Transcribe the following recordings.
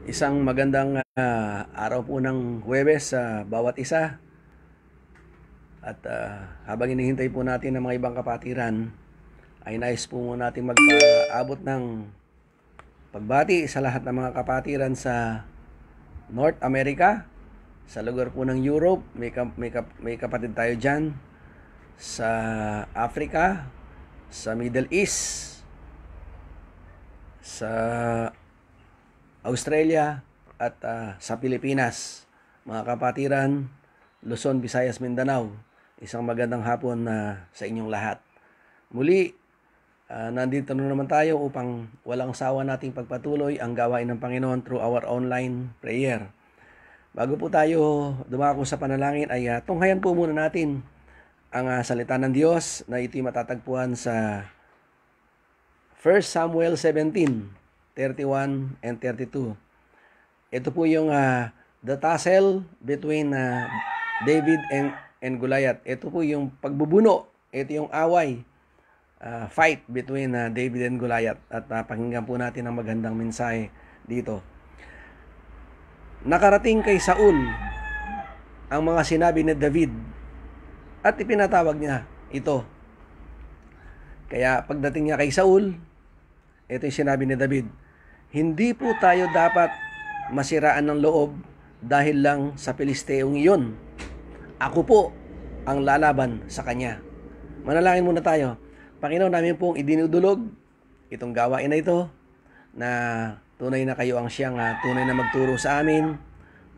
Isang magandang araw po ng Huwebes sa bawat isa. At habang hinihintay po natin ng mga ibang kapatiran, ay nais po muna natin magpaabot ng pagbati sa lahat ng mga kapatiran sa North America, sa lugar po ng Europe, may kapatid tayo dyan, sa Africa, sa Middle East, sa Australia, at sa Pilipinas. Mga kapatiran, Luzon, Visayas, Mindanao, isang magandang hapon sa inyong lahat. Muli, nandito na naman tayo upang walang sawa nating pagpatuloy ang gawain ng Panginoon through our online prayer. Bago po tayo dumako sa panalangin ay tunghayan po muna natin ang salita ng Diyos na ito'y matatagpuan sa 1 Samuel 17:31 and 32. Ito po yung the tussle between David and Goliath. Ito po yung pagbubuno. Ito yung away, fight between David and Goliath. At pakinggan po natin ang magandang mensahe dito. Nakarating kay Saul ang mga sinabi ni David at ipinatawag niya ito. Kaya pagdating niya kay Saul, ito yung sinabi ni David, hindi po tayo dapat masiraan ng loob dahil lang sa Pilisteong iyon. Ako po ang lalaban sa kanya. Manalangin muna tayo. Panginoon, namin pong idinudulog itong gawain na ito na tunay na kayo ang siyang tunay na magturo sa amin.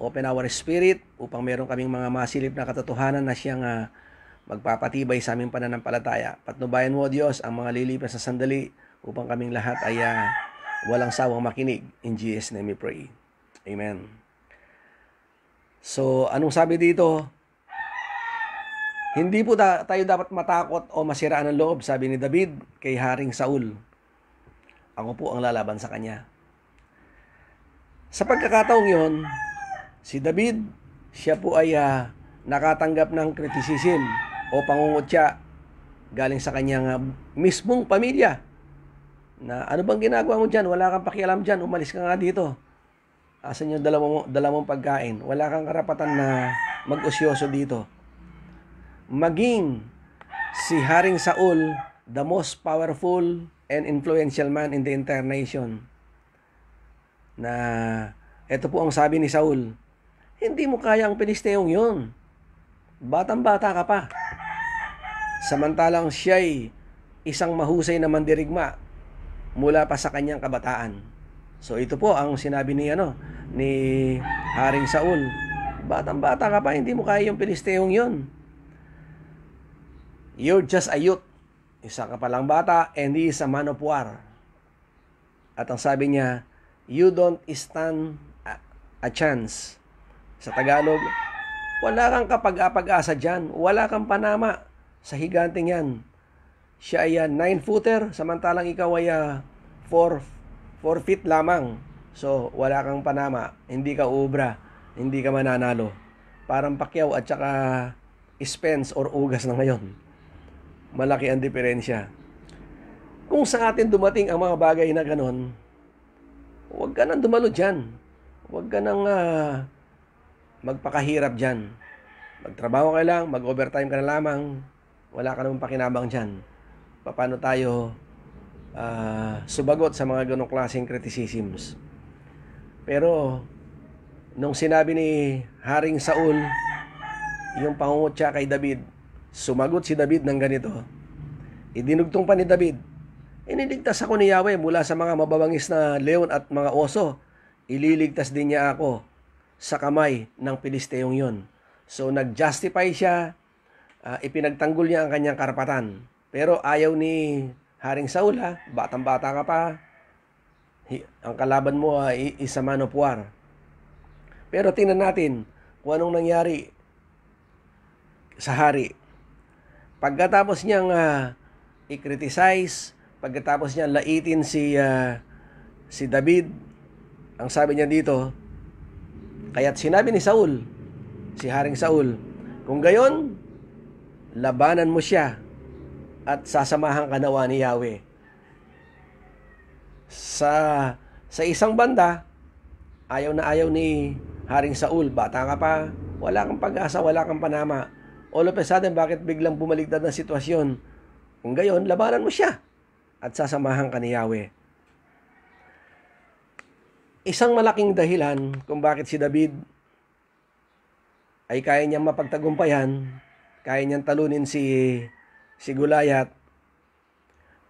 Open our spirit upang meron kaming mga masilip na katotohanan na siyang magpapatibay sa aming pananampalataya. Patnubayan mo, Diyos, ang mga lilipas na sandali upang kaming lahat ay walang sawang makinig. In Jesus' name we pray. Amen. So, anong sabi dito? Hindi po tayo dapat matakot o masiraan ng loob, sabi ni David kay Haring Saul. Ako po ang lalaban sa kanya. Sa pagkakataong yon, si David, siya po ay nakatanggap ng criticism o pangungutya galing sa kanyang mismong pamilya. Na ano bang ginagawa mo dyan? Wala kang pakialam dyan. Umalis ka nga dito. Asan yung dala mong pagkain? Wala kang karapatan na mag-usyoso dito. Maging si Haring Saul, the most powerful and influential man in the entire nation. Na ito po ang sabi ni Saul, hindi mo kaya ang Pilisteong yun. Batang-bata ka pa. Samantalang siya'y isang mahusay na mandirigma mula pa sa kanyang kabataan. So ito po ang sinabi ni Haring Saul. Batang-bata ka pa, hindi mo kaya yung Pilisteong yun. You're just a youth. Isa ka palang bata and he is a man of war. At ang sabi niya, you don't stand a chance. Sa Tagalog, wala kang kapag-asa dyan. Wala kang panama sa higanting yan. Siya ay 9-footer, samantalang ikaw ay 4 feet lamang. So, wala kang panama. Hindi ka ubra. Hindi ka mananalo. Parang Pacquiao at saka Spence or Ugas na ngayon. Malaki ang diferensya. Kung sa atin dumating ang mga bagay na ganon, huwag ka nang dumalo dyan. Huwag ka nang magpakahirap dyan. Magtrabaho ka lang, mag-overtime ka na lamang, wala ka namang pakinabang dyan. Paano tayo subagot sa mga ganong klaseng criticisms? Pero, nung sinabi ni Haring Saul, yung pangungutya kay David, sumagot si David ng ganito. Idinugtong pa ni David, iniligtas ako ni Yahweh mula sa mga mababangis na leon at mga oso. Ililigtas din niya ako sa kamay ng Pilisteong yon. So nag-justify siya, ipinagtanggol niya ang kanyang karapatan. Pero ayaw ni Haring Saul, batang-bata ka pa, ang kalaban mo ay is a man of war. Pero tingnan natin kung anong nangyari sa hari. Pagkatapos niyang i-criticize, pagkatapos niyang laitin si David, ang sabi niya dito, kaya't sinabi ni Saul, si Haring Saul, kung gayon, labanan mo siya at sasamahan ka nawa ni Yahweh. Sa isang banda, Ayaw na ayaw ni Haring Saul. Bata ka pa, wala kang pag-asa, wala kang panama. All of a sudden, bakit biglang bumaligtad ng sitwasyon? Kung gayon, labanan mo siya at sasamahan ka ni Yahweh. Isang malaking dahilan kung bakit si David ay kaya niyang mapagtagumpayan, kaya niyang talunin si Goliath,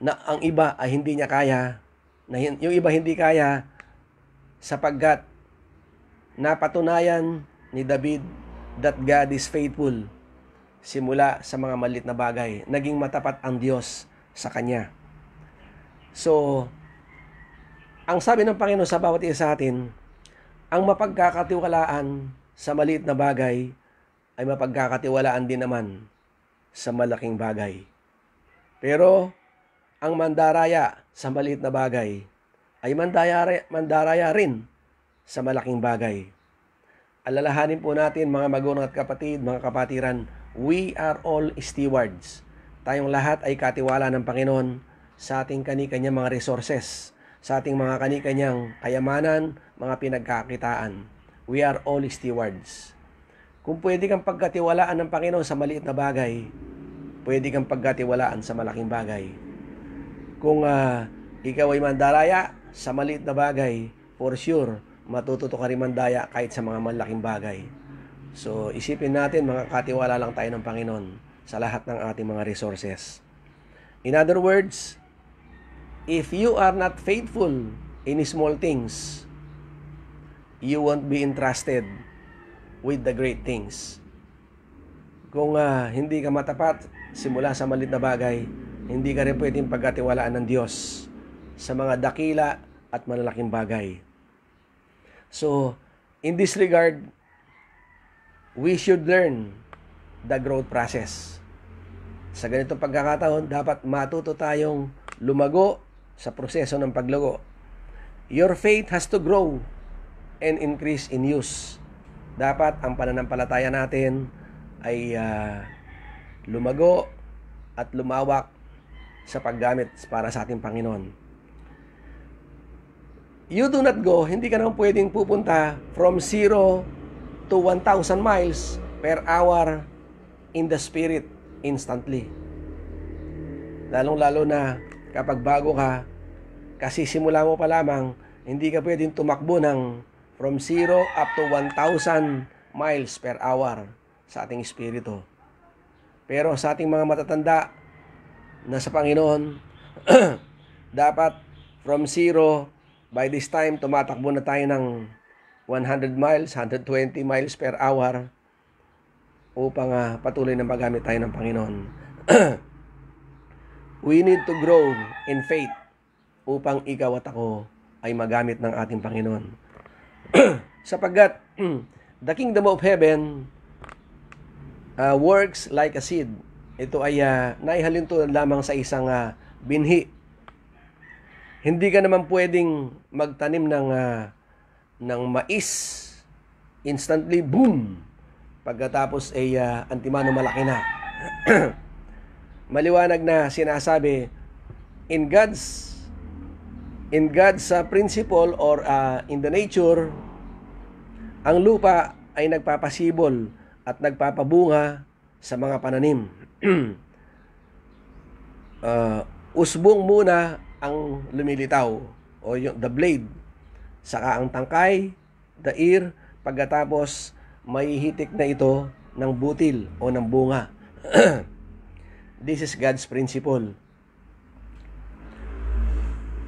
na ang iba ay hindi niya kaya, na yung iba hindi kaya, sapagkat napatunayan ni David that God is faithful simula sa mga maliit na bagay. Naging matapat ang Diyos sa kanya. So, ang sabi ng Panginoon sa bawat isa sa atin, ang mapagkakatiwalaan sa maliit na bagay ay mapagkakatiwalaan din naman sa malaking bagay. Pero, ang mandaraya sa maliit na bagay ay mandaraya rin sa malaking bagay. Alalahanin po natin, mga magulang at kapatid, mga kapatiran, we are all stewards. Tayong lahat ay katiwala ng Panginoon sa ating kani-kanyang mga resources, sa ating mga kani-kanyang kayamanan, mga pinagkakitaan. We are all stewards. Kung pwede kang pagkatiwalaan ng Panginoon sa maliit na bagay, pwede kang pagkatiwalaan sa malaking bagay. Kung ikaw ay mandaraya sa maliit na bagay, for sure, matututo ka rin mandaya kahit sa mga malaking bagay. So, isipin natin, mga katiwala lang tayo ng Panginoon sa lahat ng ating mga resources. In other words, if you are not faithful in small things, you won't be entrusted with the great things. Kung hindi ka matapat simula sa maliit na bagay, hindi ka rin pwedeng pagkatiwalaan ng Diyos sa mga dakila at malalaking bagay. So, in this regard, we should learn the growth process. Sa ganitong pagkakataon, dapat matuto tayong lumago sa proseso ng paglago. Your faith has to grow and increase in use. Dapat ang pananampalataya natin ay lumago at lumawak sa paggamit para sa ating Panginoon. You do not go, hindi ka naman pwedeng pupunta from 0 to 1,000 miles per hour in the Spirit instantly. Lalong-lalo na kapag bago ka, kasi simula mo pa lamang, hindi ka pwedeng tumakbo ng from 0 up to 1,000 miles per hour sa ating espiritu. Pero sa ating mga matatanda na sa Panginoon, dapat from 0, by this time, tumatakbo na tayo ng 100 miles, 120 miles per hour upang patuloy na magamit tayo ng Panginoon. We need to grow in faith upang ikaw at ako ay magamit ng ating Panginoon. Sapagkat the kingdom of heaven works like a seed. Ito ay naihalin tulad lamang sa isang binhi. Hindi ka naman pwedeng magtanim ng mais, instantly, boom! Pagkatapos ay antimano malaki na. Maliwanag na sinasabi, in God's principle or in the nature, ang lupa ay nagpapasibol at nagpapabunga sa mga pananim. Usbong muna ang lumilitaw o yung the blade, saka ang tangkay, the ear, pagkatapos may hitik na ito ng butil o ng bunga. This is God's principle.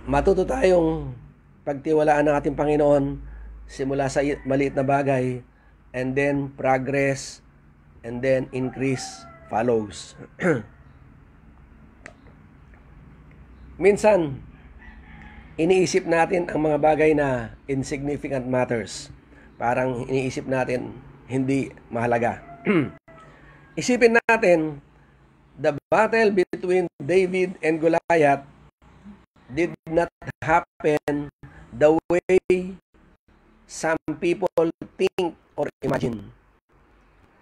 Matuto tayong pagtiwalaan ng ating Panginoon simula sa maliit na bagay, and then progress, and then increase follows. Minsan, iniisip natin ang mga bagay na insignificant matters. Parang iniisip natin hindi mahalaga. Isipin natin, the battle between David and Goliath did not happen the way some people think or imagine.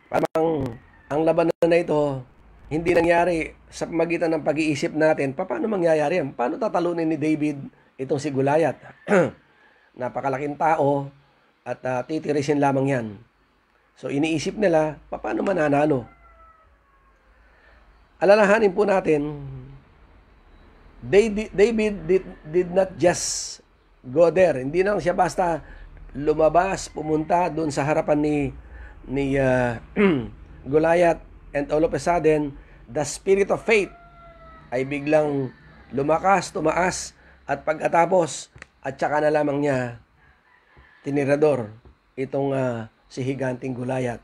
Parang ang labanan na ito hindi nangyari sa pamagitan ng pag-iisip natin. Paano mangyayari yan? Paano tatalunin ni David itong si Goliath? Napakalaking tao, at titirisin lamang yan. So iniisip nila, paano mananalo? Alalahanin po natin, David did not just go there. Hindi lang siya basta lumabas, pumunta doon sa harapan ni Goliath, and all of a sudden, the spirit of faith ay biglang lumakas, tumaas, at pagkatapos, at saka na lamang niya tinirador itong si higanting Goliath.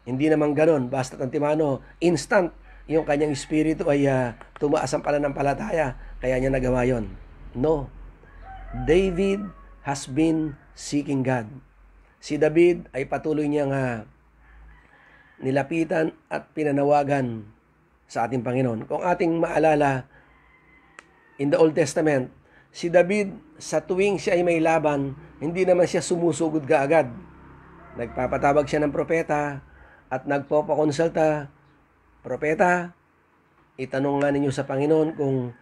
Hindi naman ganon, basta Antimano, instant yung kanyang espiritu ay tumaas ang pananampalataya, kaya niya nagawa yon. No. David has been seeking God. Si David ay patuloy niyang nilapitan at pinanawagan sa ating Panginoon. Kung ating maalala, in the Old Testament, si David, sa tuwing siya ay may laban, hindi naman siya sumusugod kaagad. Nagpapatawag siya ng propeta at nagpapakonsulta, propeta, itanong nga ninyo sa Panginoon kung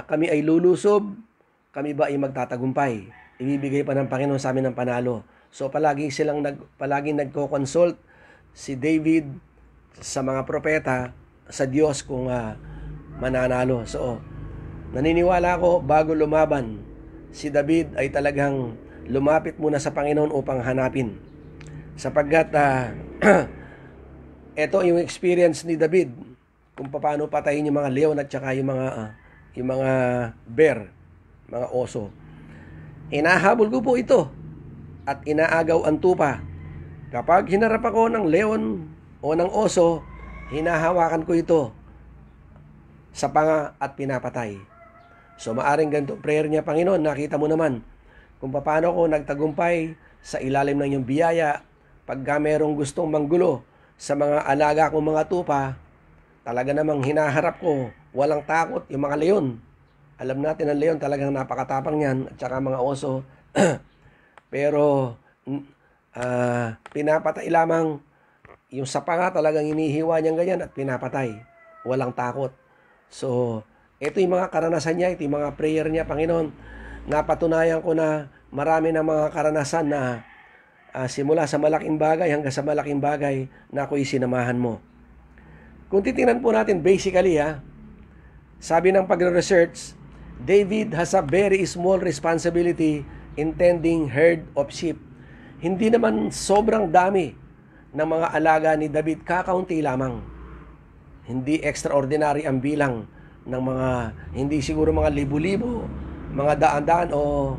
kami ay lulusob, kami ba ay magtatagumpay. Ibibigay pa ng Panginoon sa amin ng panalo. So palaging nagko-consult si David sa mga propeta, sa Diyos kung mananalo. So naniniwala ako, bago lumaban, si David ay talagang lumapit muna sa Panginoon upang hanapin. Sapagkat ito yung experience ni David kung paano patayin yung mga leon at saka yung mga bear, mga oso. Inahabol ko po ito at inaagaw ang tupa. Kapag hinarap ako ng leon o ng oso, hinahawakan ko ito sa panga at pinapatay. So maaring ganito prayer niya, Panginoon, nakita mo naman kung paano ko nagtagumpay sa ilalim ng iyong biyaya. Pagka merong gustong manggulo sa mga alaga kong mga tupa, talaga namang hinaharap ko, walang takot yung mga leon. Alam natin ang leon talagang napakatapang yan, at saka mga oso. Pero pinapatay lamang yung sa panga, talagang inihiwa niyang ganyan at pinapatay. Walang takot. So ito yung mga karanasan niya, ito yung mga prayer niya, Panginoon. Napatunayan ko na marami ng mga karanasan na simula sa malaking bagay hanggang sa malaking bagay na ako'y sinamahan mo. Kung titingnan po natin basically, sabi ng pagre-research, David has a very small responsibility in tending herd of sheep. Hindi naman sobrang dami ng mga alaga ni David, kakaunti lamang. Hindi extraordinary ang bilang ng mga, hindi siguro mga libo-libo, mga daan-daan o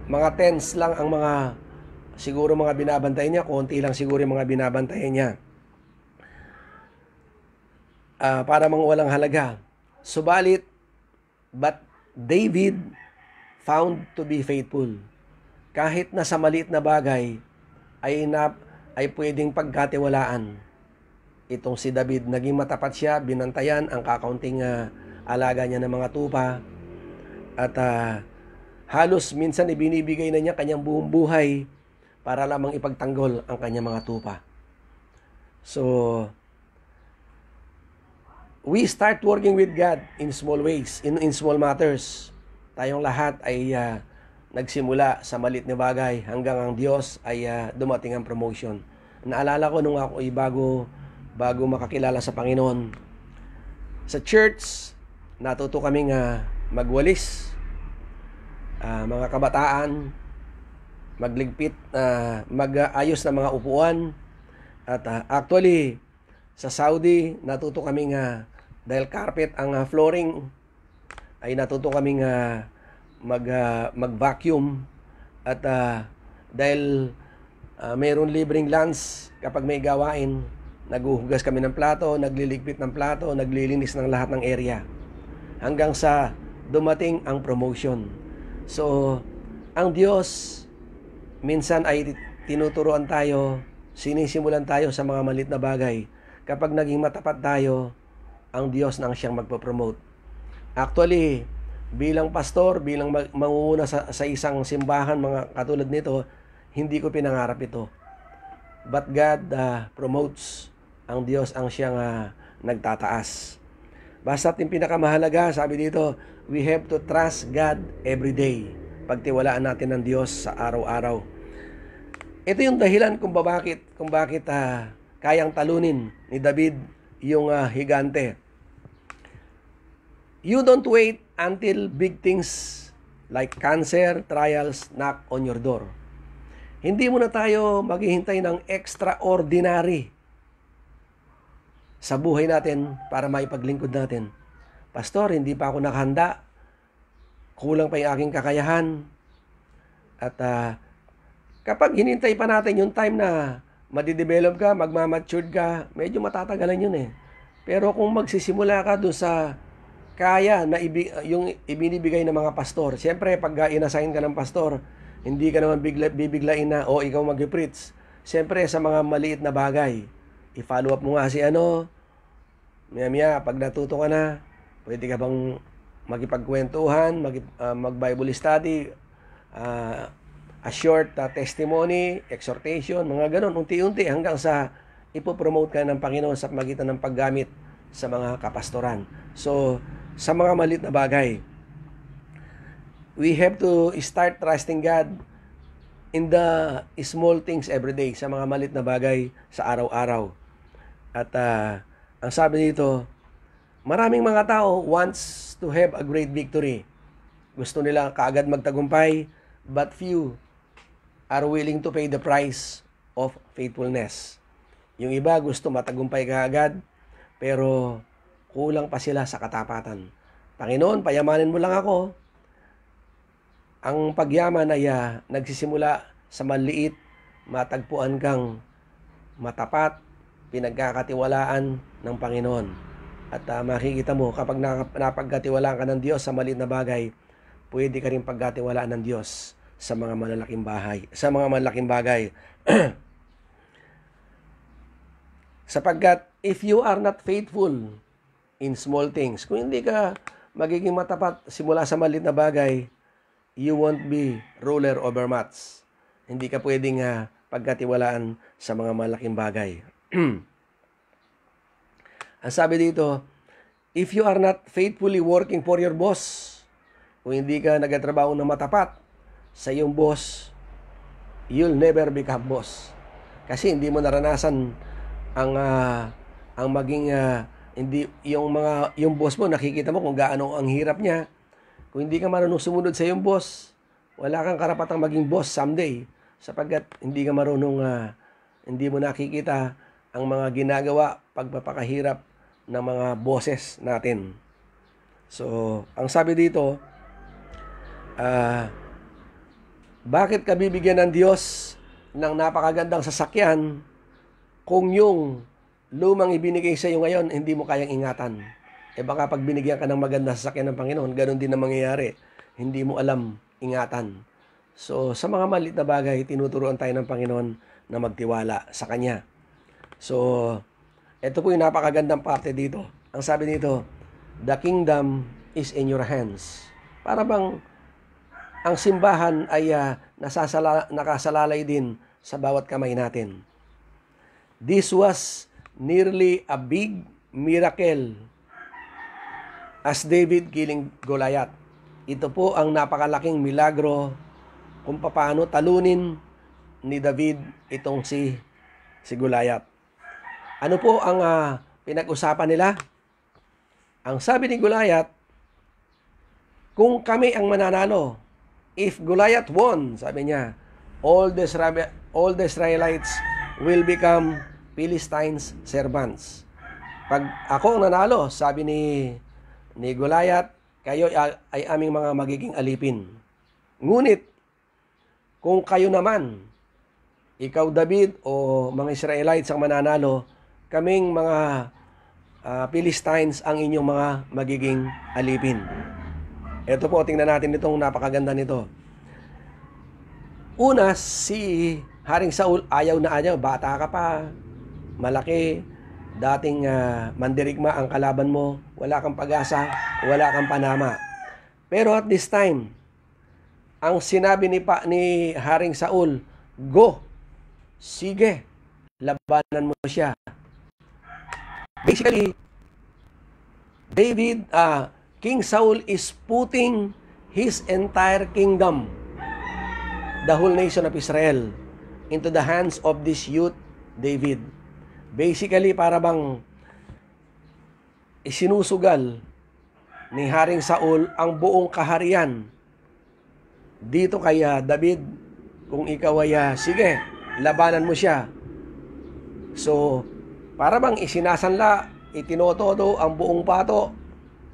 mga tens lang ang mga, siguro mga binabantay niya, konti lang siguro yung mga binabantay niya. Para mga walang halaga. Subalit, but David found to be faithful. Kahit na sa maliit na bagay, ay pwedeng pagkatiwalaan. Itong si David, naging matapat siya, binantayan ang kakaunting alaga niya ng mga tupa. At halos minsan ibinibigay na niya kanyang buong buhay para lamang ipagtanggol ang kanyang mga tupa. So, we start working with God in small ways, in small matters. Tayong lahat ay nagsimula sa maliit na bagay hanggang ang Diyos ay dumating ang promotion. Naalala ko nung ako ay bago makakilala sa Panginoon, sa church, natuto kaming magwalis, mga kabataan, magligpit, mag-ayos ng mga upuan. At actually, sa Saudi, natuto kaming dahil carpet ang flooring, ay natuto kaming mag-vacuum. At dahil mayroon libreng lunch kapag may gawain, naguhugas kami ng plato, nagliligpit ng plato, naglilinis ng lahat ng area. Hanggang sa dumating ang promotion. So, ang Diyos, minsan ay tinuturuan tayo, sinisimulan tayo sa mga maliit na bagay. Kapag naging matapat tayo, ang Diyos na ang siyang magpo-promote. Actually, bilang pastor, bilang mangunguna sa isang simbahan, mga katulad nito, hindi ko pinangarap ito. But God promotes. Ang Diyos ang siyang nagtataas. Basta't yung pinakamahalaga, sabi dito, we have to trust God every day. Pagtiwalaan natin ng Diyos sa araw-araw. Ito yung dahilan kung bakit kayang talunin ni David yung higante. You don't wait until big things like cancer, trials knock on your door. Hindi muna tayo maghihintay ng extraordinary sa buhay natin para maipaglingkod natin. Pastor, hindi pa ako nakahanda. Kulang pa yung aking kakayahan. At kapag hinintay pa natin yung time na madidevelop ka, magmamatured ka, medyo matatagalan yun eh. Pero kung magsisimula ka doon sa kaya na yung ibinibigay ng mga pastor, siyempre pag inassign ka ng pastor, hindi ka naman bibiglain na, ikaw mag-preach. Siyempre sa mga maliit na bagay, i-follow up mo nga si maya pag natuto ka na, pwede ka bang magipagkwentuhan, mag-Bible study, a short testimony, exhortation, mga ganon, unti-unti hanggang sa ipopromote ka ng Panginoon sa magitan ng paggamit sa mga kapastoran. So, sa mga maliit na bagay, we have to start trusting God in the small things every day, sa mga maliit na bagay sa araw-araw. At ang sabi dito, maraming mga tao wants to have a great victory. Gusto nila kaagad magtagumpay, but few are willing to pay the price of faithfulness. Yung iba gusto matagumpay kaagad, pero kulang pa sila sa katapatan. Panginoon, payamanin mo lang ako. Ang pagyaman ay nagsisimula sa maliit, matagpuan kang matapat, pinagkakatiwalaan ng Panginoon. At makikita mo, kapag napagkatiwalaan ka ng Diyos sa maliit na bagay, pwede ka rin pagkatiwalaan ng Diyos sa mga malalaking bagay. Sapagkat if you are not faithful in small things, kung hindi ka magiging matapat simula sa maliit na bagay, you won't be ruler over much. Hindi ka pwedeng pagkatiwalaan sa mga malaking bagay. Ang sabi dito, if you are not faithfully working for your boss, kung hindi ka nagtatrabaho na matapat sa iyong boss, you'll never become boss. Kasi hindi mo naranasan ang maging hindi yung boss mo, nakikita mo kung gaano ang hirap niya. Kung hindi ka marunong sumunod sa iyong boss, wala kang karapatang maging boss someday, sapagkat hindi ka marunong hindi mo nakikita ang mga ginagawa pagpapakahirap ng mga bosses natin. So, ang sabi dito, bakit ka bibigyan ng Diyos ng napakagandang sasakyan kung yung lumang ibinigay sa iyo ngayon, hindi mo kayang ingatan? Baka pag binigyan ka ng magandang sasakyan ng Panginoon, ganun din ang mangyayari. Hindi mo alam ingatan. So, sa mga maliit na bagay, tinuturuan tayo ng Panginoon na magtiwala sa Kanya. So, ito po yung napakagandang parte dito. Ang sabi dito, the kingdom is in your hands. Para bang ang simbahan ay nakasalalay din sa bawat kamay natin. This was nearly a big miracle as David killing Goliath. Ito po ang napakalaking milagro kung paano talunin ni David itong si Goliath. Ano po ang pinag-usapan nila? Ang sabi ni Goliath, kung kami ang mananalo, if Goliath won, sabi niya, all the Israelites will become Philistines' servants. Pag ako ang nanalo, sabi ni Goliath, kayo ay aming mga magiging alipin. Ngunit, kung kayo naman, ikaw David o mga Israelites ang mananalo, kaming mga Philistines ang inyong mga magiging alipin. Ito po, tingnan natin itong napakaganda nito. Una, si Haring Saul, ayaw na ayaw, bata ka pa, malaki, dating mandirigma ang kalaban mo, wala kang pag-asa, wala kang panama. Pero at this time, ang sinabi ni Haring Saul, go, sige, labanan mo siya. Basically, King Saul is putting his entire kingdom, the whole nation of Israel, into the hands of this youth, David. Basically, para bang isinusugal ni Haring Saul ang buong kaharian dito kay David. Kung ikaw ay, sige, labanan mo siya. So, para bang isinasanla, itinotodo ang buong pato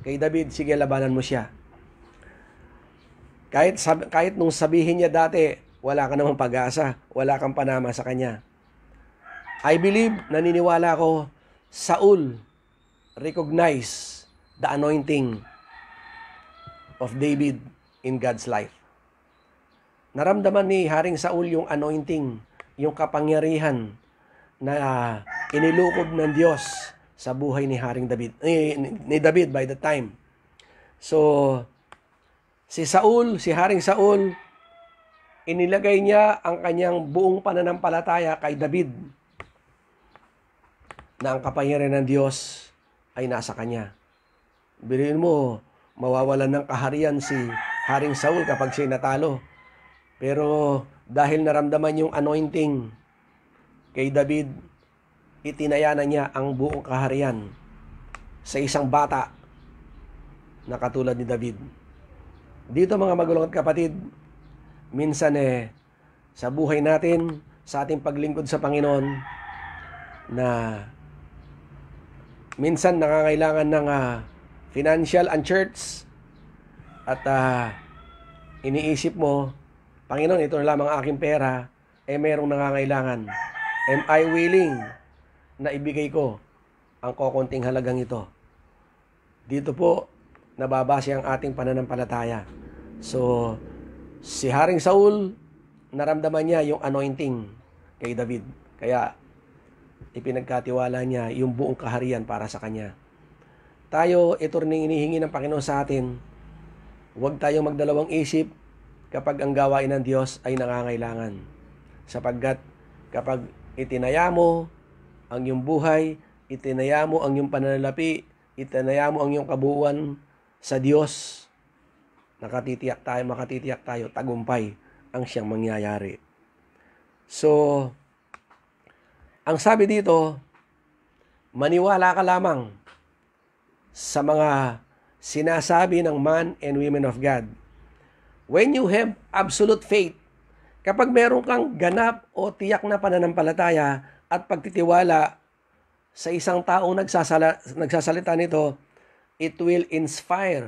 kay David, sige, labanan mo siya. Kahit nung sabihin niya dati, wala ka namang pag-asa, wala kang panama sa kanya. I believe, naniniwala ko, Saul recognize the anointing of David in God's life. Naramdaman ni Haring Saul yung anointing, yung kapangyarihan na inilukob ng Diyos sa buhay ni Haring David, ni David by the time. So, si Haring Saul, inilagay niya ang kanyang buong pananampalataya kay David na ang kapangyarihan ng Diyos ay nasa kanya. Bilhin mo, mawawalan ng kaharian si Haring Saul kapag siya natalo. Pero dahil naramdaman yung anointing kay David, itinaya na niya ang buong kaharian sa isang bata na katulad ni David. Dito mga magulang at kapatid, minsan sa buhay natin, sa ating paglingkod sa Panginoon, na minsan nakakailangan ng financial and church at iniisip mo, Panginoon, ito na lamang aking pera, merong nangangailangan. Am I willing na ibigay ko ang kokonting halagang ito? Dito po, nababase ang ating pananampalataya. So, si Haring Saul, naramdaman niya yung anointing kay David. Kaya, ipinagkatiwala niya yung buong kaharian para sa kanya. Tayo, ito rin inihingi ng Panginoon sa atin. Huwag tayong magdalawang isip kapag ang gawain ng Diyos ay nangangailangan. Sapagkat kapag itinaya mo ang iyong buhay, itinaya mo ang iyong pananalapi, itinaya mo ang iyong kabuuan sa Diyos, makatitiyak tayo, tagumpay ang siyang mangyayari. So, ang sabi dito, maniwala ka lamang sa mga sinasabi ng man and women of God. When you have absolute faith, kapag meron kang ganap o tiyak na pananampalataya at pagtitiwala sa isang taong nagsasalita nito, it will inspire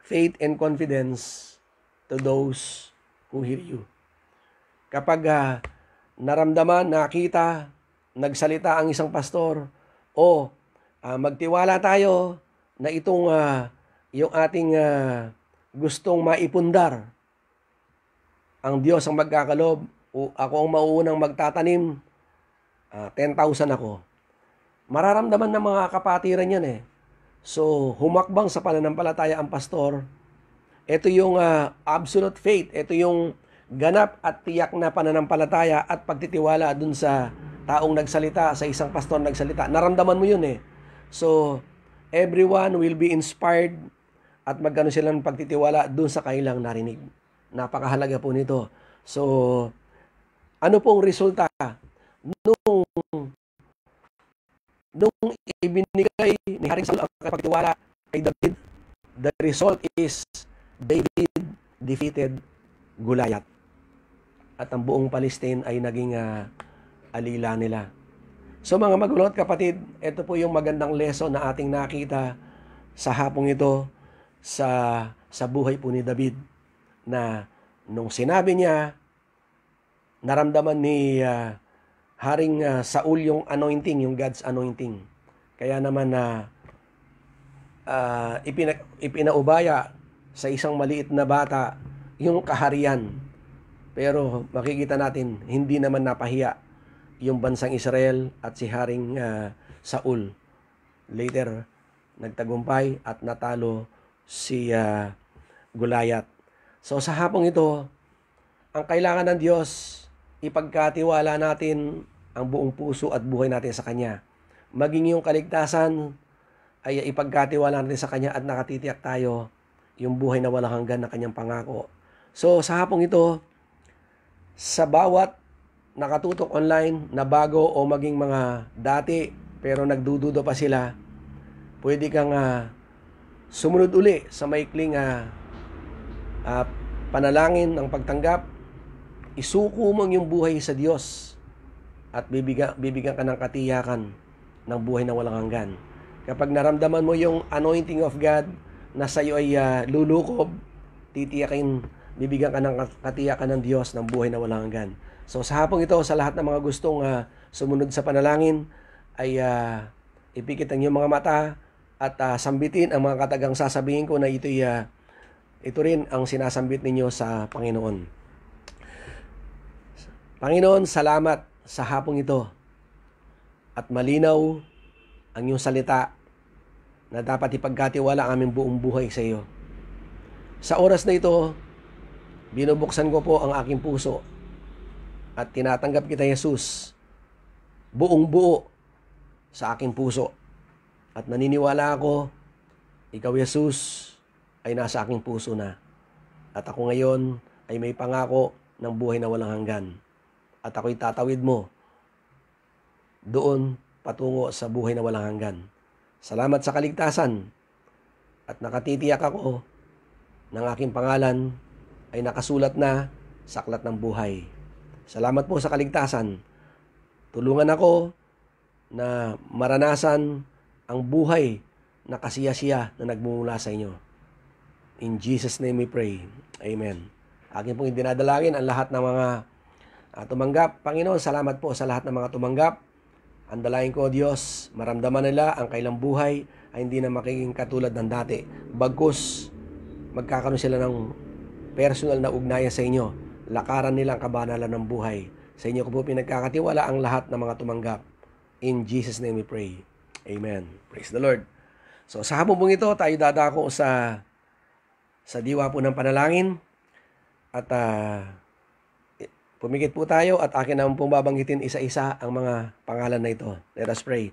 faith and confidence to those who hear you. Kapag naramdaman, nakita, nagsalita ang isang pastor, o magtiwala tayo na itong yung ating gustong maipundar, ang Diyos ang magkakalob, o ako ang mauunang magtatanim, 10,000 ako. Mararamdaman ng mga kapatiran yan So, humakbang sa pananampalataya ang pastor. Ito yung absolute faith. Ito yung ganap at tiyak na pananampalataya at pagtitiwala dun sa taong nagsalita, sa isang pastor nagsalita. Naramdaman mo yun So, everyone will be inspired at magkano sila ng pagtitiwala dun sa kanilang narinig. Napakahalaga po nito. So, ano pong resulta nung ibinigay ni Haring Saul ang pagtitiwala kay David? The result is David defeated Goliath. At ang buong Palestine ay naging alila nila. So mga magulang at kapatid, ito po yung magandang lesson na ating nakita sa hapong ito sa buhay po ni David, na nung sinabi niya, naramdaman ni Haring Saul yung anointing, yung God's anointing. Kaya naman ipinaubaya sa isang maliit na bata yung kaharian. Pero makikita natin, hindi naman napahiya yung bansang Israel at si Haring Saul. Later, nagtagumpay at natalo si Goliath. So sa hapong ito, ang kailangan ng Diyos, ipagkatiwala natin ang buong puso at buhay natin sa Kanya. Maging yung kaligtasan ay ipagkatiwala natin sa Kanya at nakatitiyak tayo yung buhay na walang hanggan na Kanyang pangako. So sa hapong ito, Sa bawat nakatutok online na bago o maging mga dati pero nagdududa pa sila, pwede kang sumunod uli sa maikling panalangin ng pagtanggap. Isuko mo ang iyong buhay sa Diyos at bibigyan ka ng katiyakan ng buhay na walang hanggan. Kapag naramdaman mo yung anointing of God na sa iyo ay lulukob, bibigyan ka ng katiyakan ng Diyos ng buhay na walang hanggan. So sa hapong ito, sa lahat ng mga gustong sumunod sa panalangin, ay ipikit ang iyong mga mata at sambitin ang mga katagang sasabihin ko na ito rin ang sinasambit ninyo sa Panginoon. Panginoon, salamat sa hapong ito at malinaw ang iyong salita na dapat ipagkatiwala ang aming buong buhay sa iyo. Sa oras na ito, binubuksan ko po ang aking puso at tinatanggap kita, Jesus, buong buo sa aking puso. At naniniwala ako, ikaw, Jesus, ay nasa aking puso na. At ako ngayon ay may pangako ng buhay na walang hanggan. At ako'y tatawid mo doon patungo sa buhay na walang hanggan. Salamat sa kaligtasan at nakatitiyak ako ng aking pangalan ay nakasulat na sa aklat ng buhay. Salamat po sa kaligtasan. Tulungan ako na maranasan ang buhay na kasiyasiya na nagmumula sa inyo. In Jesus' name we pray. Amen. Akin pong dinadalangin ang lahat ng mga tumanggap. Panginoon, salamat po sa lahat ng mga tumanggap. Ang dalangin ko, Diyos, maramdaman nila ang kailang buhay ay hindi na makiging katulad ng dati. Bagkus, magkakaroon sila ng personal na ugnayan sa inyo. Lakaran nila ang kabanalan ng buhay. Sa inyo ko po pinagkakatiwala ang lahat ng mga tumanggap. In Jesus' name we pray. Amen. Praise the Lord. So sa hapon pong ito, tayo dadako sa diwa po ng panalangin. At pumikit po tayo at akin naman pong babanggitin isa-isa ang mga pangalan na ito. Let us pray.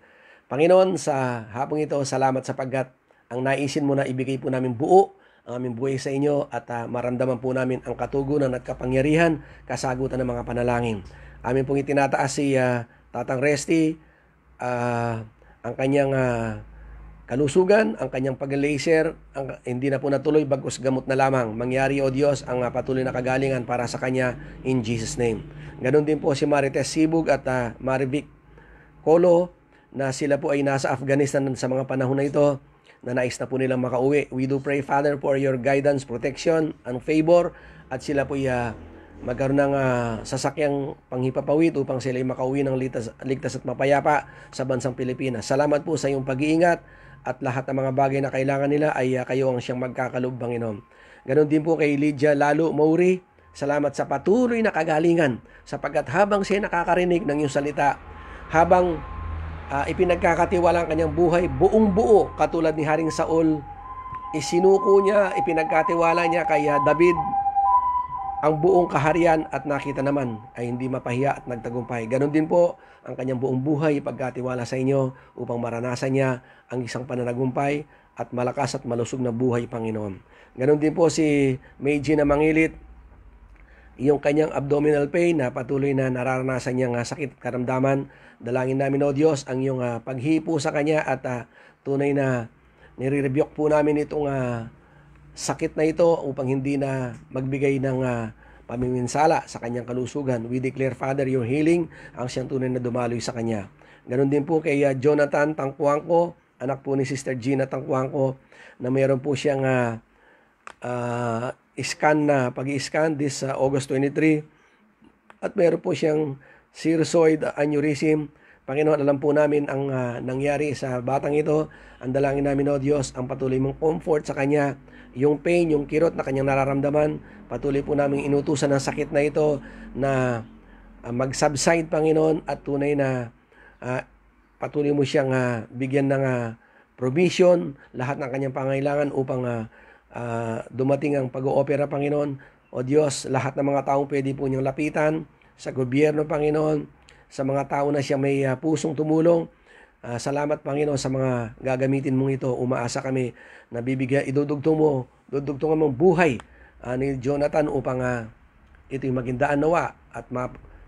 Panginoon, sa hapong ito, salamat sapagkat ang naisin mo na ibigay po namin buo ang aming buhay sa inyo at maramdaman po namin ang katugunan at kapangyarihan, kasagutan ng mga panalangin. Amin pong itinataas si Tatang Resty, ang kanyang kalusugan, ang kanyang pag-laser, hindi na po natuloy, bagkus gamot na lamang. Mangyari, O Diyos, ang patuloy na kagalingan para sa kanya in Jesus' name. Ganon din po si Marites Sibug at Marivic Colo na sila po ay nasa Afghanistan sa mga panahon na ito na nais na po nilang makauwi. We do pray, Father, for your guidance, protection, and favor at sila po ay magkaroon ng sasakyang panghipapawid upang sila ay makauwi ng ligtas at mapayapa sa bansang Pilipinas. Salamat po sa iyong pag-iingat at lahat ng mga bagay na kailangan nila ay kayo ang siyang magkakaloob, Panginoon. Ganon din po kay Lydia Lalo Mauri. Salamat sa patuloy na kagalingan sapagkat habang siya nakakarinig ng iyong salita, habang ipinagkakatiwala ang kanyang buhay, buong buo katulad ni Haring Saul, isinuko niya, ipinagkatiwala niya kay David ang buong kaharian at nakita naman ay hindi mapahiya at nagtagumpay. Ganon din po ang kanyang buong buhay pagkatiwala sa inyo upang maranasan niya ang isang pananagumpay at malakas at malusog na buhay, Panginoon. Ganon din po si Meiji na mangilit, yung kanyang abdominal pain na patuloy na nararanasan niyang sakit at karamdaman. Dalangin namin, O Diyos, ang iyong paghipo sa kanya at tunay na nire-rebuke po namin itong sakit na ito upang hindi na magbigay ng pamiminsala sa kanyang kalusugan. We declare, Father, your healing ang siyang tunay na dumaloy sa kanya. Ganon din po kay Jonathan Tangkuangco, anak po ni Sister Gina Tangkuangco, na mayroon po siyang pag-i-scan this August 23 at mayroon po siyang cirrhoid aneurysm. Panginoon, alam po namin ang nangyari sa batang ito. Ang dalangin namin, O Diyos, ang patuloy mong comfort sa kanya, yung pain, yung kirot na kanyang nararamdaman, patuloy po namin inutusan ng sakit na ito na mag-subside, Panginoon, at tunay na patuloy mo siyang bigyan ng provision, lahat ng kanyang pangailangan upang dumating ang pag-oopera, Panginoon. O Diyos, lahat ng mga taong pwede po niyang lapitan, sa gobyerno, Panginoon, sa mga tao na siya may pusong tumulong. Salamat, Panginoon, sa mga gagamitin mong ito. Umaasa kami na idudugtungan mong buhay ni Jonathan upang ito'y maging daan nawa at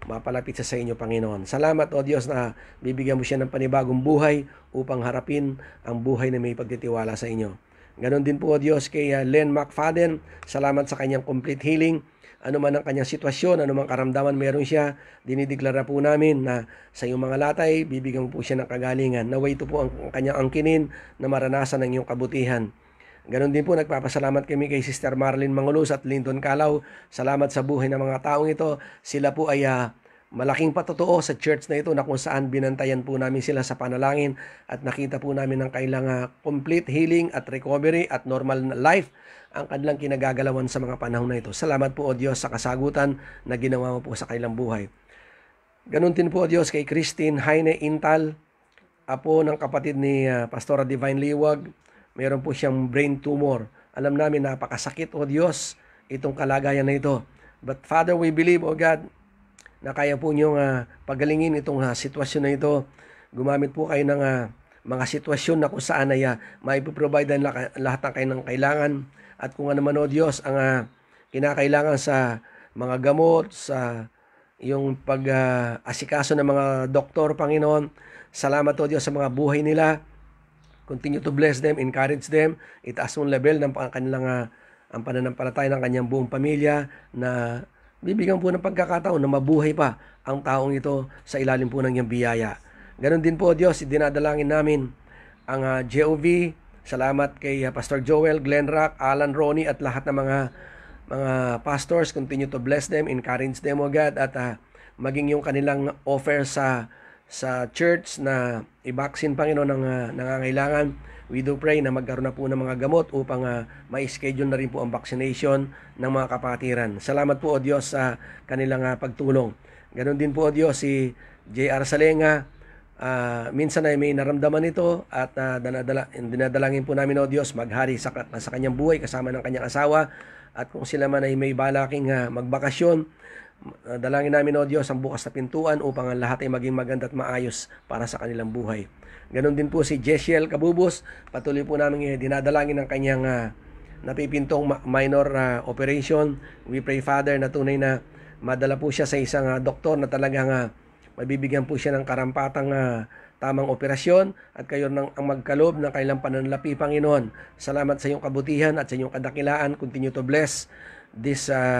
mapalapit sa inyo, Panginoon. Salamat, O Diyos, na bibigyan mo siya ng panibagong buhay upang harapin ang buhay na may pagtitiwala sa inyo. Ganon din po, O Diyos, kay Len McFadden. Salamat sa kanyang complete healing. Ano man ang kanyang sitwasyon, ano man karamdaman meron siya, dinideklara po namin na sa iyong mga latay, bibigyan mo po siya ng kagalingan. Naway ito po ang kanyang angkinin na maranasan ng iyong kabutihan. Ganon din po, nagpapasalamat kami kay Sister Marlene Mangulos at Linton Calaw. Salamat sa buhay ng mga taong ito. Sila po ay malaking patotoo sa church na ito na kung saan binantayan po namin sila sa panalangin at nakita po namin ang kailangan complete healing at recovery at normal life ang kanilang kinagagalawan sa mga panahon na ito. Salamat po, O Diyos, sa kasagutan na ginawa mo po sa kanilang buhay. Ganon din po, O Diyos, kay Christine Heine Intal, apo ng kapatid ni Pastora Divine Liwag. Mayroon po siyang brain tumor. Alam namin napakasakit, O Diyos, itong kalagayan na ito. But Father, we believe, O God, na kaya po niyong pagalingin itong sitwasyon na ito. Gumamit po kayo ng mga sitwasyon na kung saan ay maipoprovide lahat ng kailangan kailangan. At kung ano man, O Diyos, ang kinakailangan sa mga gamot, sa yung pag-asikaso ng mga doktor, Panginoon. Salamat, O Diyos, sa mga buhay nila. Continue to bless them, encourage them. Itaas mong level ng kanilang ang pananampalataya ng kanyang buong pamilya na bibigyan po ng pagkakataon na mabuhay pa ang taong ito sa ilalim po ng iyong biyaya. Ganon din po, O Diyos, dinadalangin namin ang JOV. Salamat kay Pastor Joel, Glenn Rock, Alan Ronnie at lahat ng mga pastors. Continue to bless them, encourage them, O God, at maging yung kanilang offer sa church na i-vaccine, Panginoon, ng nangangailangan. We do pray na magkaroon na po ng mga gamot upang ma-schedule na rin po ang vaccination ng mga kapatiran. Salamat po, O Diyos, sa kanilang pagtulong. Ganon din po, O Diyos, si J.R. Salenga. Minsan ay may naramdaman ito at dinadalangin po namin, O Diyos, maghari sa kanyang buhay kasama ng kanyang asawa. At kung sila man ay may balaking magbakasyon, dalangin namin, O Diyos, ang bukas na pintuan upang ang lahat ay maging maganda at maayos para sa kanilang buhay. Ganon din po si Jesiel Kabubos. Patuloy po namin dinadalangin ng kanyang napipintong minor operation. We pray, Father, na tunay na madala po siya sa isang doktor na talagang mabibigyan po siya ng karampatang tamang operasyon at kayo ang magkalob ng kailang pananalapi, Panginoon. Salamat sa iyong kabutihan at sa iyong kadakilaan. Continue to bless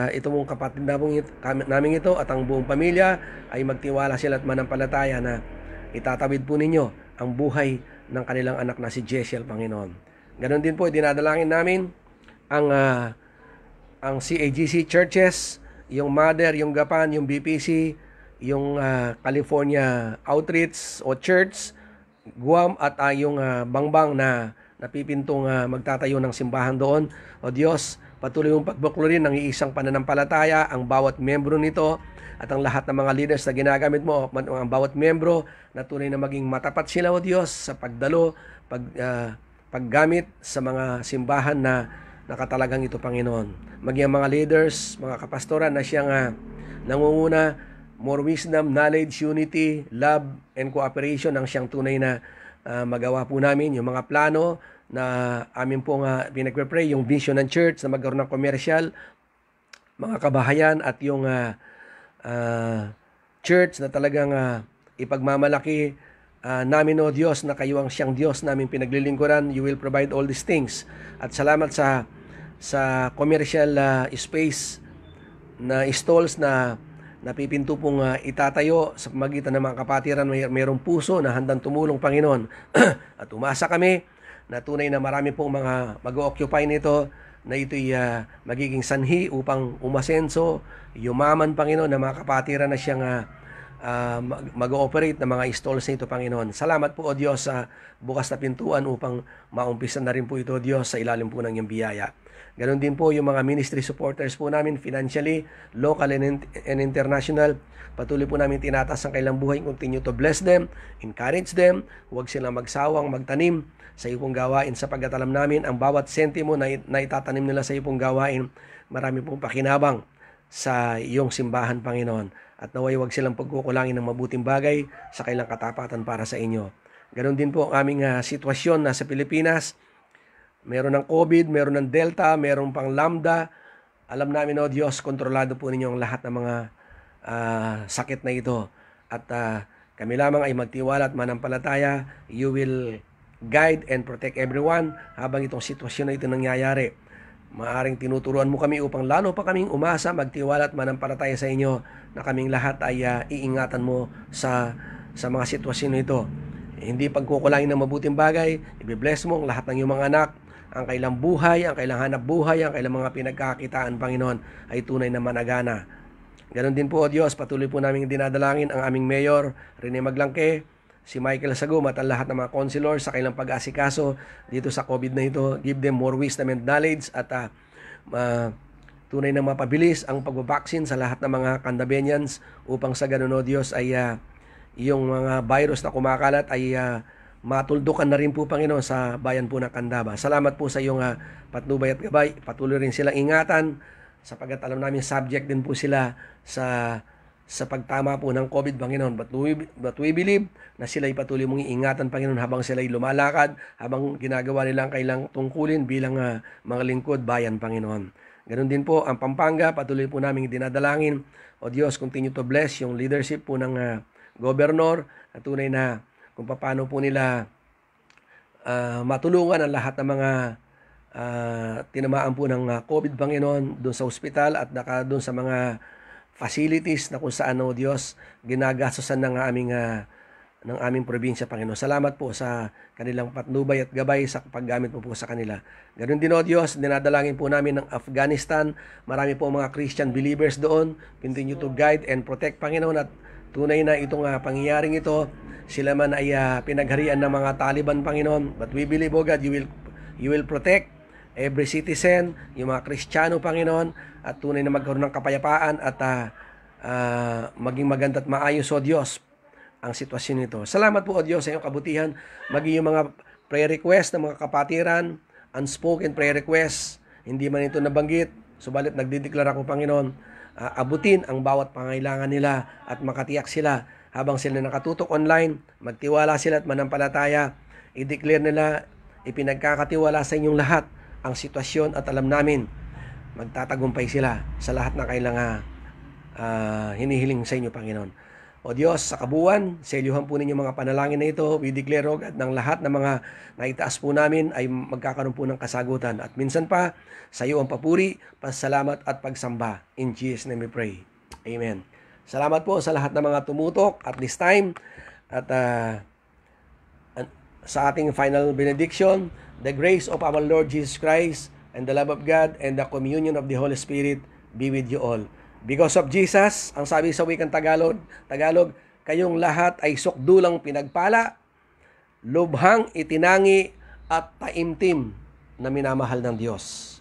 ito mong kapatid namin ito at ang buong pamilya ay magtiwala sila at manampalataya na itatawid po ninyo ang buhay ng kanilang anak na si Jesiel, Panginoon. Ganon din po, dinadalangin namin ang CAGC churches, yung Mother, yung Gapan, yung BPC, yung California Outreach o Church, Guam at yung Bangbang na napipintong magtatayo ng simbahan doon. O Diyos, patuloy mong pagbuklarin ng iisang pananampalataya ang bawat membro nito at ang lahat ng mga leaders na ginagamit mo, ang bawat membro na tunay na maging matapat sila, O Diyos, sa pagdalo, paggamit sa mga simbahan na nakatalagang ito, Panginoon. Maging ang mga leaders, mga kapastoran na siyang nangunguna, more wisdom, knowledge, unity, love, and cooperation ang siyang tunay na magawa po namin. Yung mga plano na amin pong pinagpe-pray, yung vision ng church na magkaroon ng commercial, mga kabahayan at yung church na talagang ipagmamalaki namin, O Diyos, na kayo ang siyang Diyos namin pinaglilingkuran. You will provide all these things. At salamat sa commercial space na stalls na napipinto pong itatayo sa pamagitan ng mga kapatiran. Mayroong puso na handang tumulong, Panginoon. At umasa kami na tunay na marami pong mga mag-occupy nito na ito'y magiging sanhi upang umasenso, yumaman, Panginoon, na mga kapatiran na siyang mag-ooperate ng mga stalls nito, Panginoon. Salamat po, O Diyos, sa bukas na pintuan upang maumpisan na rin po ito, O Diyos, sa ilalim po ng iyong biyaya. Ganon din po yung mga ministry supporters po namin financially, local and international. Patuloy po namin tinataas ang kailang buhay. Continue to bless them, encourage them. Huwag silang magsawang magtanim sa iyong gawain, sapagkat alam namin ang bawat sentimo na itatanim nila sa iyong gawain, marami pong pakinabang sa iyong simbahan, Panginoon. At naway huwag silang pagkukulangin ng mabuting bagay sa kailang katapatan para sa inyo. Ganon din po ang aming sitwasyon na sa Pilipinas. Meron ng COVID, meron ng Delta, meron pang Lambda. Alam namin, O Diyos, kontrolado po ninyo ang lahat ng mga sakit na ito. At kami lamang ay magtiwala at manampalataya. You will guide and protect everyone habang itong sitwasyon na ito nangyayari. Maaring tinuturuan mo kami upang lalo pa kaming umasa, magtiwala at manampalataya sa inyo na kaming lahat ay iingatan mo sa mga sitwasyon na ito. Hindi pagkukulangin ng mabuting bagay, i-bless mo ang lahat ng iyong mga anak, ang kailang buhay, ang kailang hanap buhay, ang kailang mga pinagkakitaan, Panginoon, ay tunay na managana. Ganon din po, O Diyos, patuloy po namin dinadalangin ang aming mayor, Rene Maglangke, si Michael Sagum at ang lahat ng mga counselors sa kailang pag-asikaso dito sa COVID na ito. Give them more wisdom and knowledge at tunay na mapabilis ang pagbabaksin sa lahat ng mga Candabeñans upang sa ganon, O Diyos, ay yung mga virus na kumakalat ay matuldukan na rin po, Panginoon, sa bayan po ng Candaba. Salamat po sa iyong patnubay at gabay. Patuloy rin silang ingatan sapagkat alam namin subject din po sila sa pagtama po ng COVID, Panginoon. But we believe na sila'y patuloy mong iingatan, Panginoon, habang sila'y lumalakad, habang ginagawa nilang kailang tungkulin bilang mga lingkod bayan, Panginoon. Ganon din po ang Pampanga, patuloy po namin dinadalangin. O Diyos, continue to bless yung leadership po ng gobernador, at tunay na kung paano po nila matulungan ang lahat ng mga tinamaan po ng COVID, Panginoon, doon sa ospital at doon sa mga facilities na kung saan, O Diyos, ginagastosan ng aming probinsya, Panginoon. Salamat po sa kanilang patnubay at gabay sa paggamit mo po sa kanila. Ganoon din, O Diyos, dinadalangin po namin ng Afghanistan. Marami po mga Christian believers doon. Continue to guide and protect, Panginoon, at tunay na itong pangyayaring ito, sila man ay pinagharian ng mga Taliban, Panginoon. But we believe, O God, you will protect every citizen, yung mga Kristiyano, Panginoon, at tunay na magkaroon ng kapayapaan at maging maganda at maayos, O Diyos, ang sitwasyon nito. Salamat po, O Diyos, sa iyong kabutihan. Maging yung mga prayer request ng mga kapatiran, unspoken prayer request, hindi man ito nabanggit, subalit nagdideklara ko, Panginoon, abutin ang bawat pangailangan nila at makatiyak sila habang sila nakatutok online, magtiwala sila at manampalataya, i-declare nila, ipinagkakatiwala sa inyong lahat ang sitwasyon at alam namin, magtatagumpay sila sa lahat ng kailangan hinihiling sa inyo, Panginoon. O Diyos, sa kabuuan, selyuhan po ninyo mga panalangin na ito. We declare, O God, ng lahat ng mga naitaas po namin ay magkakaroon po ng kasagutan. At minsan pa, sa iyo ang papuri, pasalamat at pagsamba. In Jesus' name we pray. Amen. Salamat po sa lahat ng mga tumutok at this time. At sa ating final benediction, the grace of our Lord Jesus Christ and the love of God and the communion of the Holy Spirit be with you all. Because of Jesus, ang sabi sa wikang Tagalog, kayong lahat ay sukdulang pinagpala, lubhang itinangi at taimtim na minamahal ng Diyos.